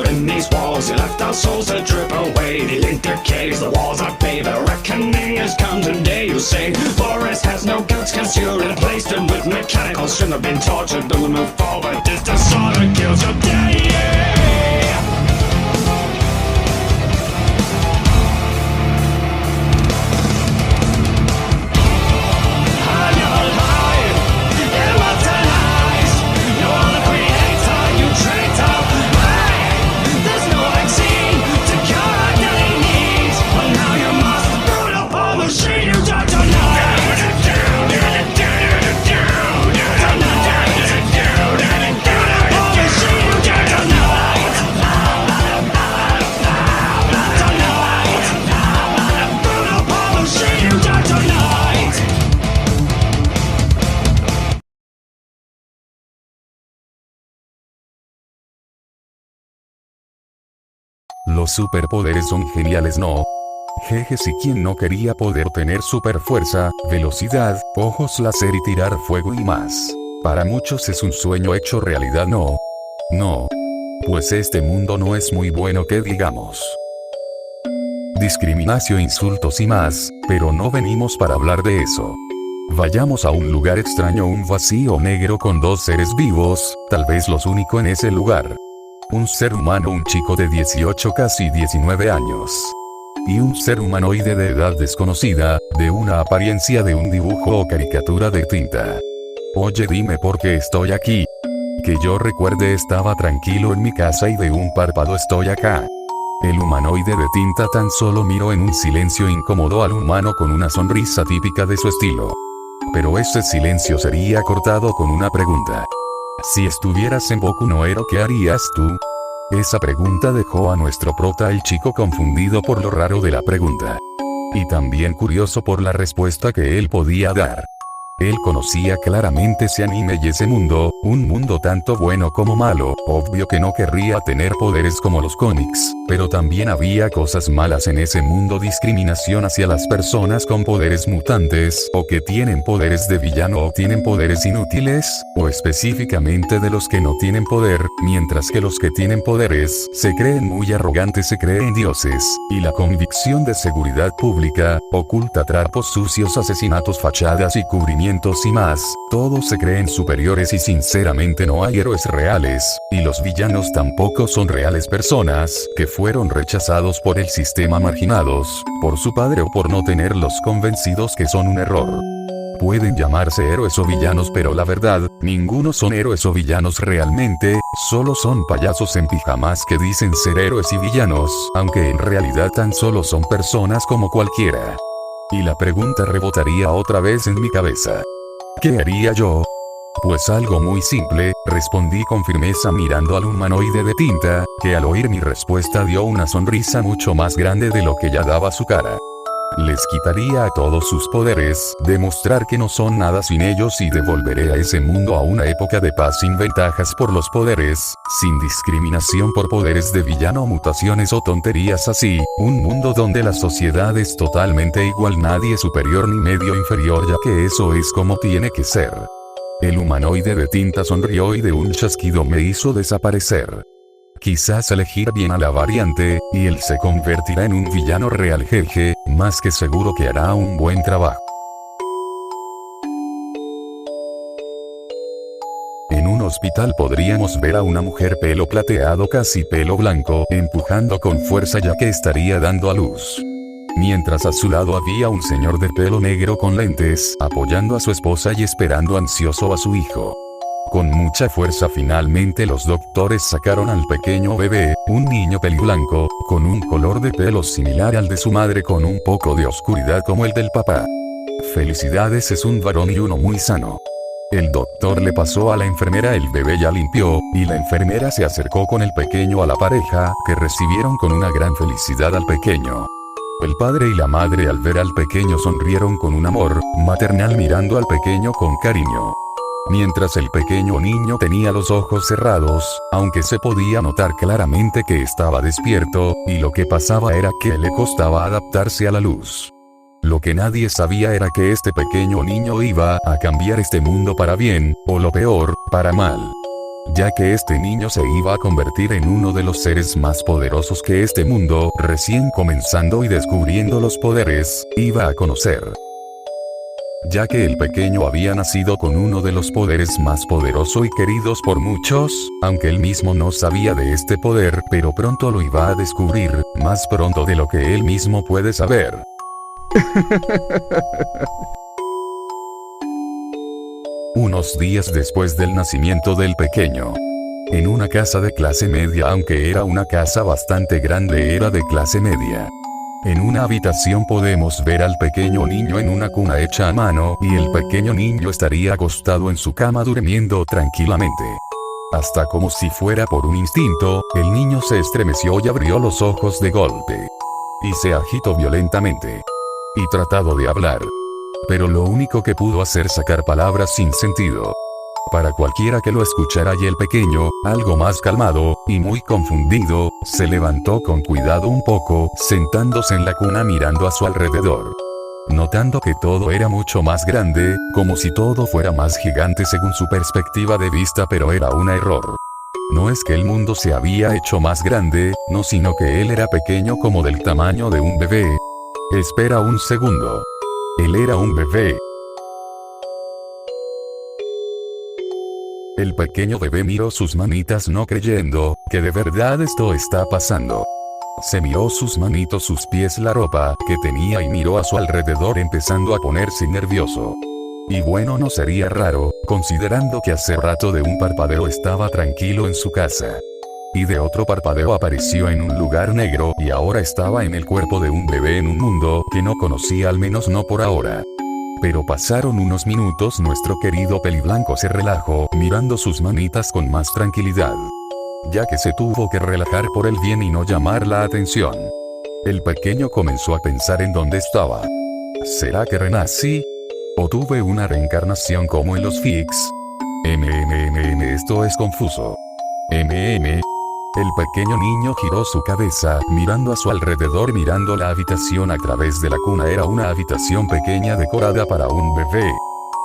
out in these walls. You left our souls to drip away. The link decays, the walls are paved. A reckoning has come today, you say. Forest has no guts, cause you replaced him with mechanicals. Shouldn't have been tortured, don't move forward. This disorder kills your day. Los superpoderes son geniales, ¿no? Jeje, si quien no quería poder tener superfuerza, velocidad, ojos láser y tirar fuego y más. Para muchos es un sueño hecho realidad, ¿no? No. Pues este mundo no es muy bueno que digamos. Discriminación, insultos y más, pero no venimos para hablar de eso. Vayamos a un lugar extraño, un vacío negro con dos seres vivos, tal vez los únicos en ese lugar. Un ser humano, un chico de 18 casi 19 años. Y un ser humanoide de edad desconocida, de una apariencia de un dibujo o caricatura de tinta. Oye, dime por qué estoy aquí. Que yo recuerde estaba tranquilo en mi casa y de un párpado estoy acá. El humanoide de tinta tan solo miró en un silencio incómodo al humano con una sonrisa típica de su estilo. Pero ese silencio sería cortado con una pregunta. Si estuvieras en Boku no Hero, ¿qué harías tú? Esa pregunta dejó a nuestro prota, el chico, confundido por lo raro de la pregunta. Y también curioso por la respuesta que él podía dar. Él conocía claramente ese anime y ese mundo, un mundo tanto bueno como malo. Obvio que no querría tener poderes como los cómics, pero también había cosas malas en ese mundo: discriminación hacia las personas con poderes mutantes, o que tienen poderes de villano, o tienen poderes inútiles, o específicamente de los que no tienen poder, mientras que los que tienen poderes se creen muy arrogantes, se creen dioses, y la convicción de seguridad pública oculta trapos sucios, asesinatos, fachadas y cubrimientos y más. Todos se creen superiores y sinceramente no hay héroes reales, y los villanos tampoco son reales personas que fueron rechazados por el sistema, marginados por su padre o por no tenerlos convencidos que son un error. Pueden llamarse héroes o villanos, pero la verdad, ninguno son héroes o villanos realmente, solo son payasos en pijamas que dicen ser héroes y villanos, aunque en realidad tan solo son personas como cualquiera. Y la pregunta rebotaría otra vez en mi cabeza. ¿Qué haría yo? Pues algo muy simple, respondí con firmeza mirando al humanoide de tinta, que al oír mi respuesta dio una sonrisa mucho más grande de lo que ya daba su cara. Les quitaría a todos sus poderes, demostrar que no son nada sin ellos, y devolveré a ese mundo a una época de paz sin ventajas por los poderes, sin discriminación por poderes de villano, mutaciones o tonterías así, un mundo donde la sociedad es totalmente igual, nadie superior ni medio inferior, ya que eso es como tiene que ser. El humanoide de tinta sonrió y de un chasquido me hizo desaparecer. Quizás elegir bien a la variante, y él se convertirá en un villano real, jeje, más que seguro que hará un buen trabajo. En un hospital podríamos ver a una mujer pelo plateado, casi pelo blanco, empujando con fuerza ya que estaría dando a luz. Mientras a su lado había un señor de pelo negro con lentes, apoyando a su esposa y esperando ansioso a su hijo. Con mucha fuerza finalmente los doctores sacaron al pequeño bebé, un niño peliblanco, con un color de pelo similar al de su madre con un poco de oscuridad como el del papá. Felicidades, es un varón y uno muy sano. El doctor le pasó a la enfermera el bebé ya limpió, y la enfermera se acercó con el pequeño a la pareja, que recibieron con una gran felicidad al pequeño. El padre y la madre al ver al pequeño sonrieron con un amor maternal mirando al pequeño con cariño. Mientras el pequeño niño tenía los ojos cerrados, aunque se podía notar claramente que estaba despierto, y lo que pasaba era que le costaba adaptarse a la luz. Lo que nadie sabía era que este pequeño niño iba a cambiar este mundo para bien, o lo peor, para mal. ya que este niño se iba a convertir en uno de los seres más poderosos que este mundo, recién comenzando y descubriendo los poderes, iba a conocer. Ya que el pequeño había nacido con uno de los poderes más poderosos y queridos por muchos, aunque él mismo no sabía de este poder, pero pronto lo iba a descubrir, más pronto de lo que él mismo puede saber. Unos días después del nacimiento del pequeño. En una casa de clase media, aunque era una casa bastante grande, era de clase media. En una habitación podemos ver al pequeño niño en una cuna hecha a mano, y el pequeño niño estaría acostado en su cama durmiendo tranquilamente. Hasta como si fuera por un instinto, el niño se estremeció y abrió los ojos de golpe. Y se agitó violentamente. Y trató de hablar. Pero lo único que pudo hacer sacar palabras sin sentido. Para cualquiera que lo escuchara, y el pequeño, algo más calmado, y muy confundido, se levantó con cuidado un poco, sentándose en la cuna mirando a su alrededor. Notando que todo era mucho más grande, como si todo fuera más gigante según su perspectiva de vista, pero era un error. No es que el mundo se había hecho más grande, no, sino que él era pequeño como del tamaño de un bebé. Espera un segundo. Él era un bebé. El pequeño bebé miró sus manitas no creyendo que de verdad esto está pasando. Se miró sus manitos, sus pies, la ropa que tenía y miró a su alrededor empezando a ponerse nervioso. Y bueno, no sería raro, considerando que hace rato de un parpadeo estaba tranquilo en su casa. Y de otro parpadeo apareció en un lugar negro y ahora estaba en el cuerpo de un bebé en un mundo que no conocía, al menos no por ahora. Pero pasaron unos minutos, nuestro querido Peliblanco se relajó mirando sus manitas con más tranquilidad. Ya que se tuvo que relajar por el bien y no llamar la atención. El pequeño comenzó a pensar en dónde estaba. ¿Será que renací? ¿O tuve una reencarnación como en los fics? Esto es confuso. El pequeño niño giró su cabeza, mirando a su alrededor, mirando la habitación a través de la cuna. Era una habitación pequeña decorada para un bebé.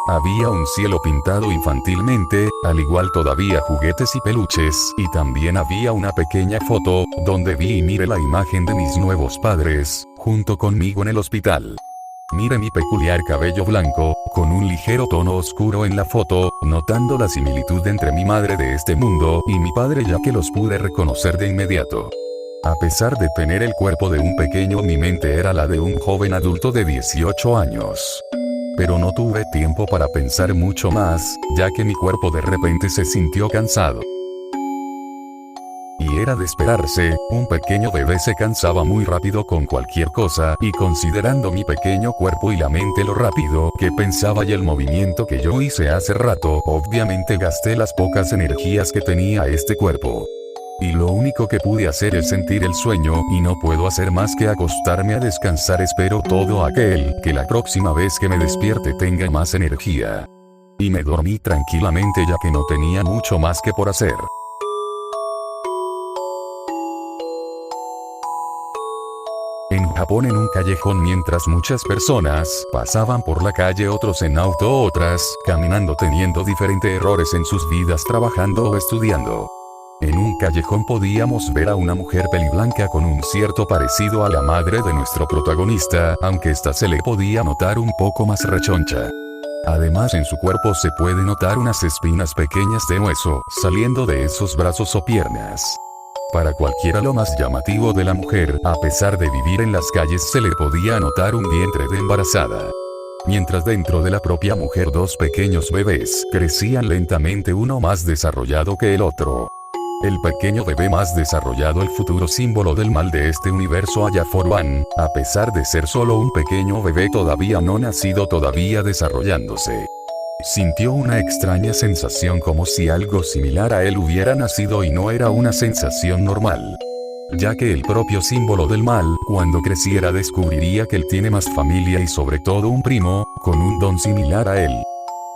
Había un cielo pintado infantilmente, al igual todavía juguetes y peluches, y también había una pequeña foto, donde vi y miré la imagen de mis nuevos padres, junto conmigo en el hospital. Mire mi peculiar cabello blanco, con un ligero tono oscuro en la foto, notando la similitud entre mi madre de este mundo y mi padre, ya que los pude reconocer de inmediato. A pesar de tener el cuerpo de un pequeño, mi mente era la de un joven adulto de 18 años. Pero no tuve tiempo para pensar mucho más, ya que mi cuerpo de repente se sintió cansado. Y era de esperarse, un pequeño bebé se cansaba muy rápido con cualquier cosa, y considerando mi pequeño cuerpo y la mente, lo rápido que pensaba y el movimiento que yo hice hace rato, obviamente gasté las pocas energías que tenía este cuerpo. Y lo único que pude hacer es sentir el sueño, y no puedo hacer más que acostarme a descansar. Espero todo aquel que la próxima vez que me despierte tenga más energía. Y me dormí tranquilamente, ya que no tenía mucho más que por hacer. En Japón, en un callejón, mientras muchas personas pasaban por la calle, otros en auto, otras caminando, teniendo diferentes errores en sus vidas, trabajando o estudiando. En un callejón podíamos ver a una mujer peliblanca con un cierto parecido a la madre de nuestro protagonista, aunque esta se le podía notar un poco más rechoncha. Además, en su cuerpo se puede notar unas espinas pequeñas de hueso saliendo de esos brazos o piernas. Para cualquiera, lo más llamativo de la mujer, a pesar de vivir en las calles, se le podía notar un vientre de embarazada. Mientras dentro de la propia mujer dos pequeños bebés crecían lentamente, uno más desarrollado que el otro. El pequeño bebé más desarrollado, el futuro símbolo del mal de este universo Aya for One, a pesar de ser solo un pequeño bebé todavía no nacido, todavía desarrollándose. Sintió una extraña sensación, como si algo similar a él hubiera nacido, y no era una sensación normal. Ya que el propio símbolo del mal, cuando creciera, descubriría que él tiene más familia y sobre todo un primo, con un don similar a él.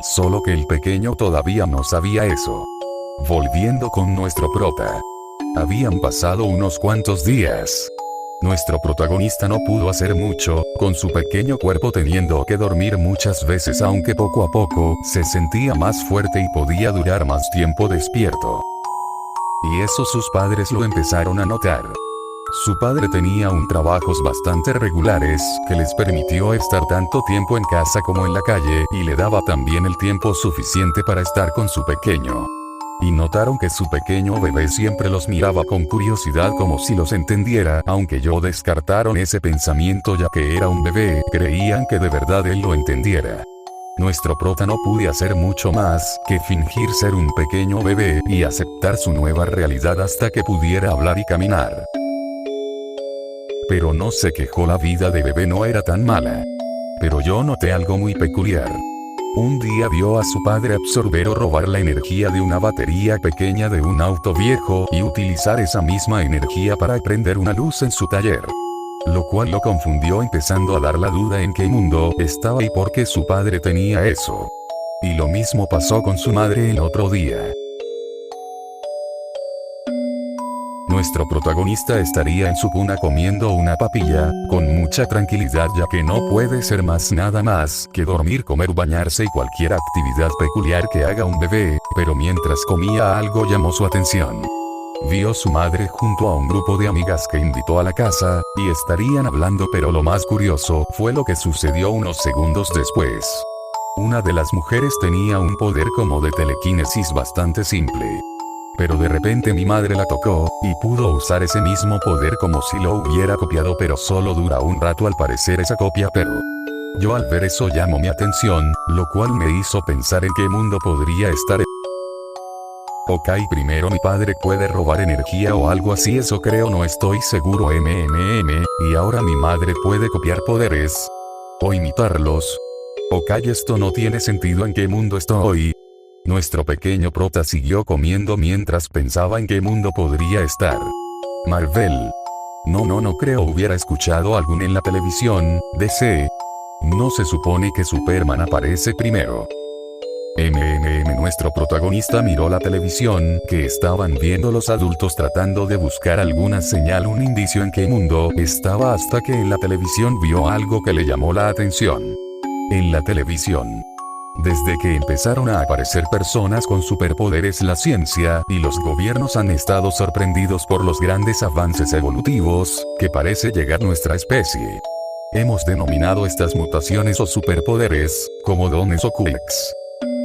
Solo que el pequeño todavía no sabía eso. Volviendo con nuestro prota. Habían pasado unos cuantos días. Nuestro protagonista no pudo hacer mucho, con su pequeño cuerpo teniendo que dormir muchas veces, aunque poco a poco, se sentía más fuerte y podía durar más tiempo despierto. Y eso sus padres lo empezaron a notar. Su padre tenía un trabajos bastante regulares, que les permitió estar tanto tiempo en casa como en la calle, y le daba también el tiempo suficiente para estar con su pequeño. Y notaron que su pequeño bebé siempre los miraba con curiosidad como si los entendiera, aunque yo descartaron ese pensamiento ya que era un bebé, creían que de verdad él lo entendiera. Nuestro prota no pudo hacer mucho más que fingir ser un pequeño bebé y aceptar su nueva realidad hasta que pudiera hablar y caminar. Pero no se quejó, la vida de bebé no era tan mala. Pero yo noté algo muy peculiar. Un día vio a su padre absorber o robar la energía de una batería pequeña de un auto viejo y utilizar esa misma energía para prender una luz en su taller. Lo cual lo confundió, empezando a dar la duda en qué mundo estaba y por qué su padre tenía eso. Y lo mismo pasó con su madre el otro día. Nuestro protagonista estaría en su cuna comiendo una papilla, con mucha tranquilidad ya que no puede ser más nada más que dormir, comer, bañarse y cualquier actividad peculiar que haga un bebé, pero mientras comía algo llamó su atención. Vio su madre junto a un grupo de amigas que invitó a la casa, y estarían hablando, pero lo más curioso fue lo que sucedió unos segundos después. Una de las mujeres tenía un poder como de telequinesis bastante simple. Pero de repente mi madre la tocó, y pudo usar ese mismo poder como si lo hubiera copiado, pero solo dura un rato al parecer esa copia, pero yo al ver eso llamó mi atención, lo cual me hizo pensar en qué mundo podría estar. Ok, primero mi padre puede robar energía o algo así, eso creo, no estoy seguro, y ahora mi madre puede copiar poderes o imitarlos. Ok, esto no tiene sentido, ¿en qué mundo estoy? Nuestro pequeño prota siguió comiendo mientras pensaba en qué mundo podría estar. Marvel. No creo hubiera escuchado algún en la televisión. DC. No se supone que Superman aparece primero. Nuestro protagonista miró la televisión que estaban viendo los adultos tratando de buscar alguna señal, un indicio en qué mundo estaba, hasta que en la televisión vio algo que le llamó la atención. En la televisión, desde que empezaron a aparecer personas con superpoderes, la ciencia y los gobiernos han estado sorprendidos por los grandes avances evolutivos que parece llegar nuestra especie. Hemos denominado estas mutaciones o superpoderes como dones o quirks.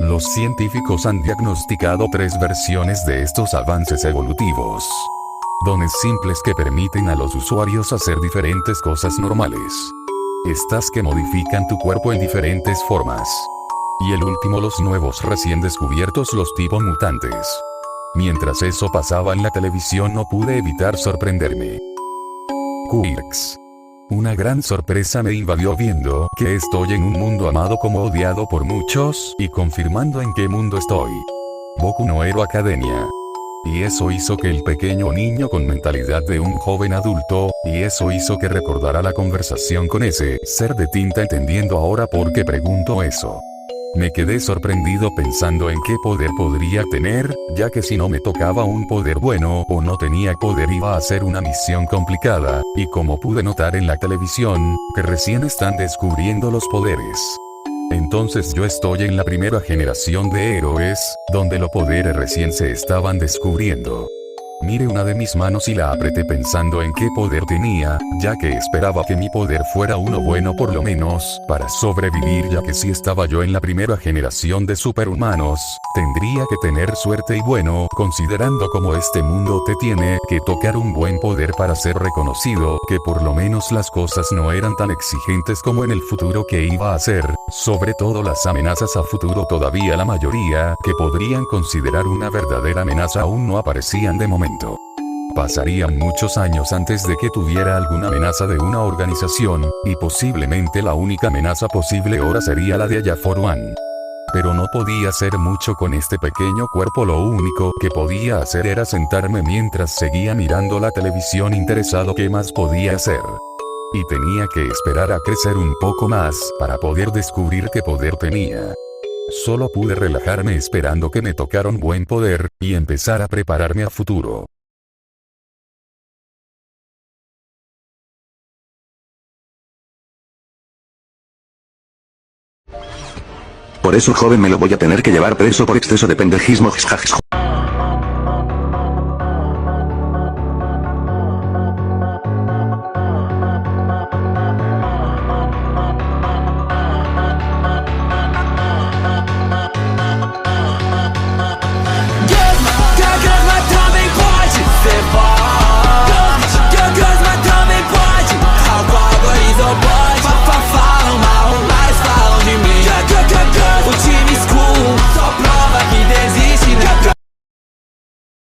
Los científicos han diagnosticado 3 versiones de estos avances evolutivos. Dones simples que permiten a los usuarios hacer diferentes cosas normales. Estas que modifican tu cuerpo en diferentes formas. Y el último, los nuevos recién descubiertos, los tipo mutantes. Mientras eso pasaba en la televisión no pude evitar sorprenderme. Quirks. Una gran sorpresa me invadió viendo que estoy en un mundo amado como odiado por muchos, y confirmando en qué mundo estoy. Boku no Hero Academia. Y eso hizo que el pequeño niño con mentalidad de un joven adulto, y eso hizo que recordara la conversación con ese ser de tinta, entendiendo ahora por qué pregunto eso. Me quedé sorprendido pensando en qué poder podría tener, ya que si no me tocaba un poder bueno o no tenía poder iba a ser una misión complicada, y como pude notar en la televisión, que recién están descubriendo los poderes. Entonces yo estoy en la primera generación de héroes, donde los poderes recién se estaban descubriendo. Miré una de mis manos y la apreté pensando en qué poder tenía, ya que esperaba que mi poder fuera uno bueno por lo menos, para sobrevivir, ya que si estaba yo en la primera generación de superhumanos, tendría que tener suerte y bueno, considerando como este mundo te tiene que tocar un buen poder para ser reconocido, que por lo menos las cosas no eran tan exigentes como en el futuro que iba a ser, sobre todo las amenazas a futuro todavía la mayoría, que podrían considerar una verdadera amenaza, aún no aparecían de momento. Pasarían muchos años antes de que tuviera alguna amenaza de una organización, y posiblemente la única amenaza posible ahora sería la de Aya for One. Pero no podía hacer mucho con este pequeño cuerpo, lo único que podía hacer era sentarme mientras seguía mirando la televisión interesado qué más podía hacer. Y tenía que esperar a crecer un poco más para poder descubrir qué poder tenía. Solo pude relajarme esperando que me tocara un buen poder, y empezar a prepararme a futuro. Por eso joven me lo voy a tener que llevar preso por exceso de pendejismo.